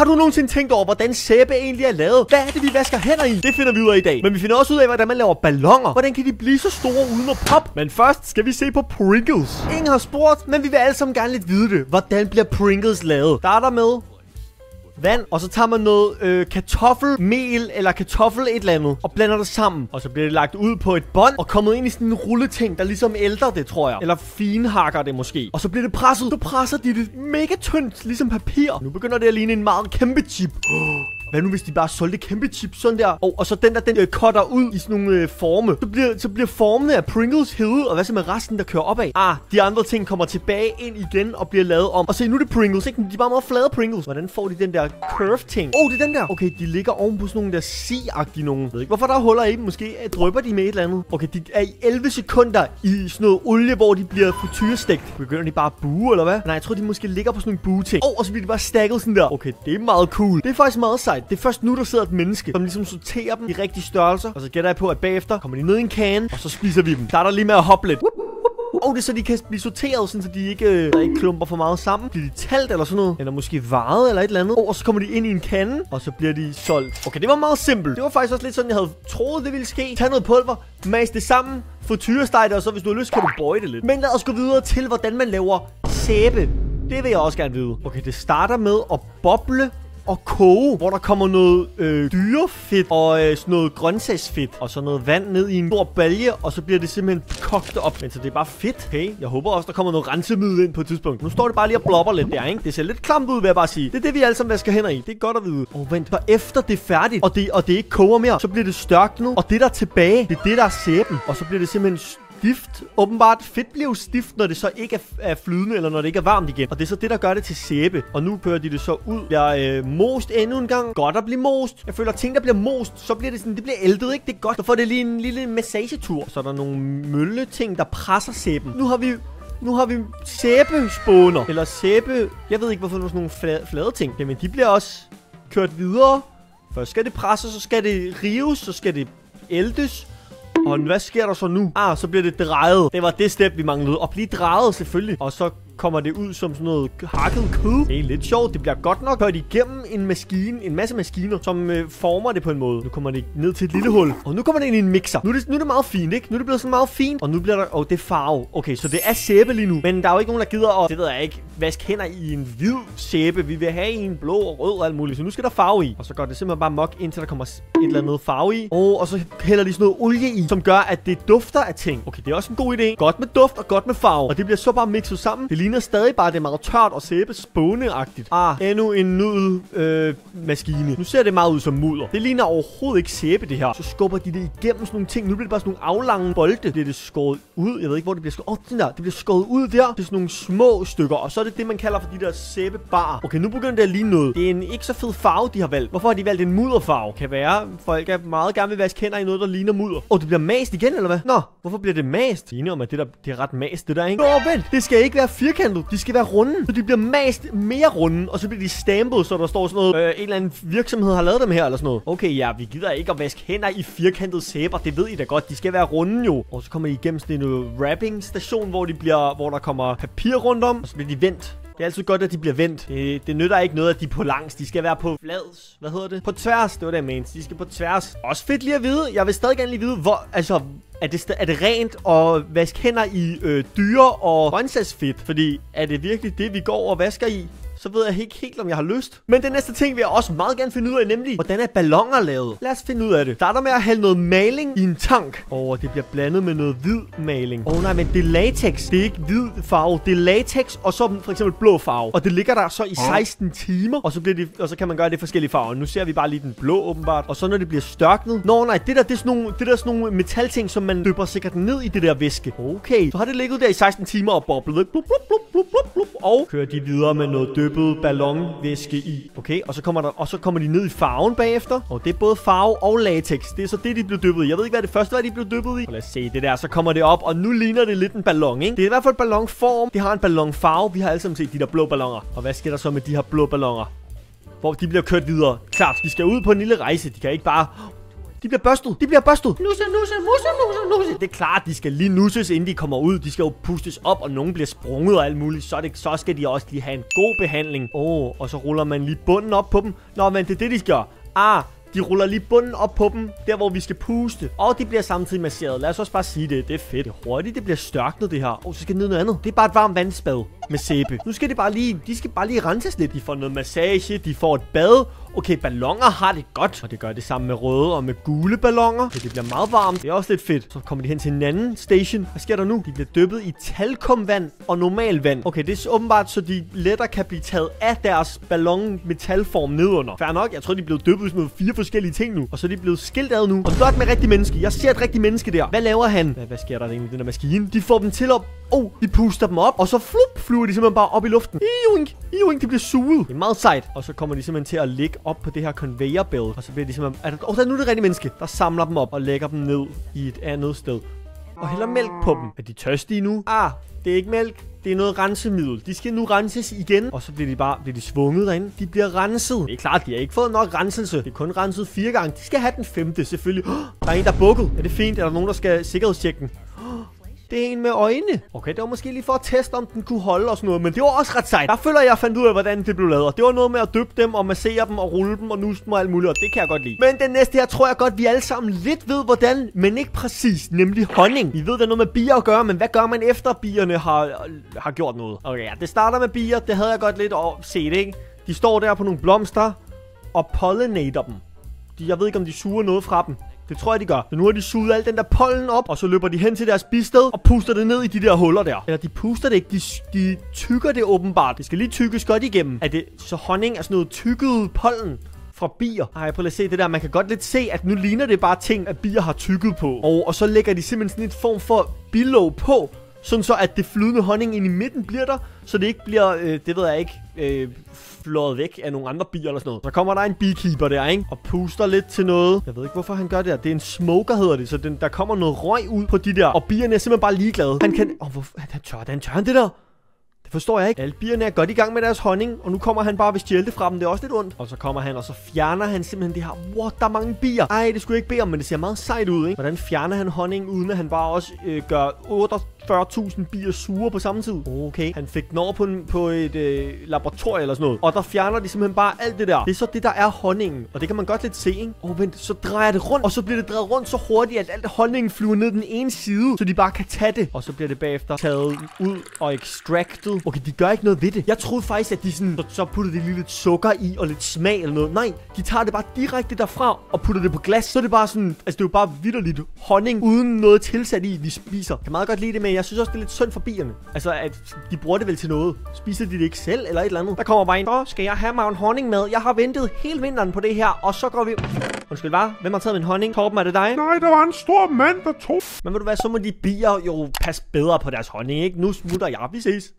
Har du nogensinde tænkt over, hvordan sæbe egentlig er lavet? Hvad er det, vi vasker hænder i? Det finder vi ud af i dag. Men vi finder også ud af, hvordan man laver balloner. Hvordan kan de blive så store uden at poppe? Men først skal vi se på Pringles. Ingen har spurgt, men vi vil alle sammen gerne lidt vide det. Hvordan bliver Pringles lavet? Starter med vand, og så tager man noget kartoffelmel eller kartoffel et eller andet, og blander det sammen. Og så bliver det lagt ud på et bånd, og kommet ind i sådan en rulleting, der ligesom ælter det, tror jeg. Eller finhakker det måske. Og så bliver det presset. Så presser de det mega tyndt, ligesom papir. Nu begynder det at ligne en meget kæmpe chip. Hvad nu, hvis de bare solgte kæmpe chips sådan der? Og så den cutter ud i sådan nogle forme. Så bliver formene af Pringles hævet. Og hvad så med resten, der kører opad? De andre ting kommer tilbage ind igen og bliver lavet om. Og se, nu er det Pringles, ikke? De er bare meget flade Pringles. Hvordan får de den der curve ting? Det er den der. Okay, de ligger oven på sådan nogle der si-agtige nogen. Jeg ved ikke, hvorfor der er huller i dem. Måske drypper de med et eller andet. Okay, de er i 11 sekunder i sådan noget olie, hvor de bliver frityrestegt. Begynder de bare at buge, eller hvad? Nej, jeg tror, de måske ligger på sådan nogle bueting. Og så bliver de bare stakket sådan der. Okay, det er meget cool. Det er faktisk meget sejt. Det er først nu, der sidder et menneske, som ligesom sorterer dem i rigtige størrelser. Og så gætter jeg på, at bagefter kommer de ned i en can, og så spiser vi dem. Starter lige med at hoppe lidt. Det er så, de kan blive sorteret, sådan, så de ikke klumper for meget sammen. Bliver de talt eller sådan noget? Eller måske varet eller et eller andet. Og så kommer de ind i en kande, og så bliver de solgt. Okay, det var meget simpelt. Det var faktisk også lidt sådan, jeg havde troet, det ville ske. Tag noget pulver, mas det sammen, frityresteg det, og så hvis du har lyst, kan du bøje det lidt. Men lad os gå videre til, hvordan man laver sæbe. Det vil jeg også gerne vide. Okay, det starter med at boble og koge, hvor der kommer noget dyrefedt og sådan noget grøntsagsfedt og så noget vand ned i en stor balje, og så bliver det simpelthen kogt op. Men så det er bare fedt. Okay, jeg håber også, der kommer noget rensemiddel ind på et tidspunkt. Nu står det bare lige og blopper lidt der, ikke? Det ser lidt klamt ud, vil jeg bare sige. Det er det, vi alle sammen vasker hænder i. Det er godt at vide. Vent. Så efter det er færdigt, og det ikke koger mere, så bliver det størknet, og det der er tilbage, det er det, der er sæben. Og så bliver det simpelthen stift. Åbenbart fedt bliver jo stift, når det så ikke er flydende, eller når det ikke er varmt igen. Og det er så det, der gør det til sæbe. Og nu kører de det så ud. Bliver most endnu en gang. Godt at blive most. Jeg føler, at ting, der bliver most, så bliver det sådan, det bliver æltet, ikke? Det er godt. Så får det lige en lille massagetur. Så er der nogle mølleting, der presser sæben. Nu har vi sæbespåner. Eller sæbe. Jeg ved ikke, hvorfor der er sådan nogle flade ting. Jamen, de bliver også kørt videre. Først skal det presses, så skal det rives, så skal det æltes. Og hvad sker der så nu? Så bliver det drejet. Det var det step, vi manglede. Og blive drejet selvfølgelig. Og så kommer det ud som sådan noget hakket kød. Det er lidt sjovt. Det bliver godt nok kørt igennem en masse maskiner, som former det på en måde. Nu kommer det ned til et lille hul. Og nu kommer det ind i en mixer. Nu er det meget fint, ikke? Nu er det blevet sådan meget fint. Og nu bliver der... det er farve. Okay, så det er sæbe lige nu. Men der er jo ikke nogen, der gider at... Det ved jeg ikke. Vaske hænder i en hvid sæbe. Vi vil have en blå og rød og alt muligt. Så nu skal der farve i. Og så går det simpelthen bare mok, indtil der kommer et eller andet farve i. Og så hælder de sådan noget olie i, som gør, at det dufter af ting. Okay, det er også en god idé. Godt med duft og godt med farve. Og det bliver så bare mixet sammen. Det ligner stadig bare, det er meget tørt og sæbespåneagtigt. Endnu en maskine. Nu ser det meget ud som mudder. Det ligner overhovedet ikke sæbe, det her. Så skubber de det igennem sådan nogle ting. Nu bliver det bare sådan nogle aflange bolde. Bliver det skåret ud. Jeg ved ikke, hvor det bliver skåret. Den der. Det bliver skåret ud der. Det er sådan nogle små stykker. Og så er det det, man kalder for de der sæbebarer. Okay, nu begynder det at ligne noget. Det er en ikke så fed farve, de har valgt. Hvorfor har de valgt en mudderfarve? Kan være, folk er meget gerne vil vaske hænder i noget, der ligner mudder. Det bliver mast igen, eller hvad? Nå, hvorfor bliver det mast? Det er enig om, at det er ret mast, det der, ikke? Vent. Det skal ikke være firkantet. De skal være runde. Så de bliver mast mere runde, og så bliver de stampet, så der står sådan noget, en eller anden virksomhed har lavet dem her, eller sådan noget. Okay, ja, vi gider ikke at vaske hænder i firkantede sæber. Det ved I da godt. De skal være runde jo. Og så kommer de igennem sådan en wrapping station, hvor der kommer papir rundt om, og så bliver de vendt. Det er altid godt, at de bliver vendt. Det nytter ikke noget, at de er på langs. De skal være på flads. Hvad hedder det? På tværs. Det var det, jeg mente. De skal på tværs. Også fedt lige at vide. Jeg vil stadig gerne lige vide, hvor... Altså, er det rent at vaske hænder i dyre- og grøntsagsfedt? Fordi er det virkelig det, vi går og vasker i? Så ved jeg ikke helt, om jeg har lyst. Men den næste ting vil jeg også meget gerne finde ud af, nemlig, hvordan er balloner lavet? Lad os finde ud af det. Starter med at hælde noget maling i en tank. Og det bliver blandet med noget hvid maling. Nej, men det er latex. Det er ikke hvid farve. Det er latex, og så for eksempel blå farve. Og det ligger der så i 16 timer. Og så kan man gøre det i forskellige farver. Nu ser vi bare lige den blå, åbenbart. Og så når det bliver størknet. Nej, det er sådan nogle metalting, som man dypper sikkert ned i det der væske. Okay, så har det ligget der i 16 timer og boblet. Og kører de videre med noget dyppet ballonvæske i. Okay, og så kommer de ned i farven bagefter. Og det er både farve og latex. Det er så det, de blev dyppet i. Jeg ved ikke, hvad det første var, de blev dyppet i. Og lad os se det der. Så kommer det op, og nu ligner det lidt en ballon, ikke? Det er i hvert fald ballonform. Det har en ballonfarve. Vi har alle sammen set de der blå balloner. Og hvad sker der så med de her blå balloner? Hvor de bliver kørt videre. Klart, de skal ud på en lille rejse. De kan ikke bare De bliver børstet. De bliver børstet. Nusse. Det er klart, de skal lige nusses, inden de kommer ud. De skal jo pustes op, og nogen bliver sprunget og alt muligt. Så skal de også lige have en god behandling. Og så ruller man lige bunden op på dem. Nå, men det er det, de skal gøre. De ruller lige bunden op på dem, der hvor vi skal puste. Og de bliver samtidig masseret. Lad os også bare sige det. Det er fedt. Det er hurtigt. Det bliver størknet, det her. Så skal det ned noget andet. Det er bare et varmt vandspad med sæbe. Nu skal de bare lige renses lidt. De får noget massage. De får et bad. Okay, balloner har det godt. Og det gør det samme med røde og med gule balloner. Så det bliver meget varmt. Det er også lidt fedt. Så kommer de hen til en anden station. Hvad sker der nu? De bliver dyppet i talkumvand og normal vand. Okay, det er åbenbart, så de lettere kan blive taget af deres ballon metalform nedunder. Fair nok. Jeg tror, de er blevet dyppet i sådan noget 4 forskellige ting nu. Og så er de blevet skilt ad nu. Og godt med rigtig menneske. Jeg ser et rigtigt menneske der. Hvad laver han? Hvad sker der egentlig i den der maskine? De får dem til op. De puster dem op. Og så flyver de simpelthen bare op i luften. De bliver suget. Det er meget sejt. Og så kommer de simpelthen til at ligge op på det her conveyor belt. Og så bliver de simpelthen... der er nu det rigtige menneske, der samler dem op og lægger dem ned i et andet sted. Og hælder mælk på dem. Er de tørstige nu? Det er ikke mælk. Det er noget rensemiddel. De skal nu renses igen. Og så bliver de svunget derinde. De bliver renset. Det er klart, de har ikke fået nok renselse. Det er kun renset 4 gange. De skal have den 5. selvfølgelig. Der er en, der er bukket. Er det fint? Er der nogen, der skal sikkerhedstjekke den? Det er en med øjne. Okay, det var måske lige for at teste, om den kunne holde og sådan noget. Men det var også ret sejt. Der føler jeg fandt ud af, hvordan det blev lavet. Og det var noget med at dyppe dem og massere dem og rulle dem og nusse dem og alt muligt. Og det kan jeg godt lide. Men den næste her tror jeg godt, vi alle sammen lidt ved, hvordan. Men ikke præcis. Nemlig honning. Vi ved, der er noget med bier at gøre. Men hvad gør man efter bierne har gjort noget? Okay, ja, det starter med bier. Det havde jeg godt lidt set, ikke? De står der på nogle blomster og pollinater dem. Jeg ved ikke, om de suger noget fra dem. Det tror jeg, de gør. Så nu har de suget al den der pollen op, og så løber de hen til deres bisted og puster det ned i de der huller der. Eller de puster det ikke, de tykker det åbenbart. Det skal lige tykkes godt igennem. Så honning er sådan noget tykket pollen fra bier. Prøv at se det der. Man kan godt lidt se, at nu ligner det bare ting, at bier har tykket på. Og så lægger de simpelthen sådan et form for bilåg på, sådan så at det flydende honning ind i midten bliver der, så det ikke bliver, det ved jeg ikke, flået væk af nogle andre bier eller sådan noget. Så kommer der en beekeeper der, ikke? Og puster lidt til noget. Jeg ved ikke, hvorfor han gør det her. Det er en smoker, hedder det. Så der kommer noget røg ud på de der. Og bierne er simpelthen bare ligeglade. Han kan... Han tør han det der? Det forstår jeg ikke. Alle bierne er godt i gang med deres honning. Og nu kommer han bare og vil stjæle det fra dem. Det er også lidt ondt. Og så kommer han, og så fjerner han simpelthen det her. What, der er mange bier. Ej, det skulle jeg ikke bede om, men det ser meget sejt ud, ikke? Hvordan fjerner han honning, uden at han bare også gør 48.000 bier sure på samme tid? Okay, han fik den over på et laboratorium eller sådan noget. Og der fjerner de simpelthen bare alt det der. Det er så det, der er honningen. Og det kan man godt lidt se, ikke? Vent, så drejer det rundt. Og så bliver det drejet rundt så hurtigt, at alt honningen flyver ned den ene side, så de bare kan tage det. Og så bliver det bagefter taget ud og extracted. Okay, de gør ikke noget ved det. Jeg troede faktisk, at de sådan, så puttede de lige lidt sukker i og lidt smag eller noget. Nej, de tager det bare direkte derfra og putter det på glas. Så er det bare sådan, altså det er jo bare vitterligt honning uden noget tilsat i, de spiser. Jeg kan meget godt lide det, men jeg synes også, det er lidt synd for bierne. Altså, at de bruger det vel til noget. Spiser de det ikke selv eller et eller andet? Der kommer bare en. Så skal jeg have mig en honning med. Jeg har ventet hele vinteren på det her, og så går vi... Undskyld, hvad? Hvem har taget min honning? Torben, er det dig? Nej, der var en stor mand, der tog. Men ved du hvad, så må de bier jo passe bedre på deres honning, ikke? Nu smutter jeg. Vi ses.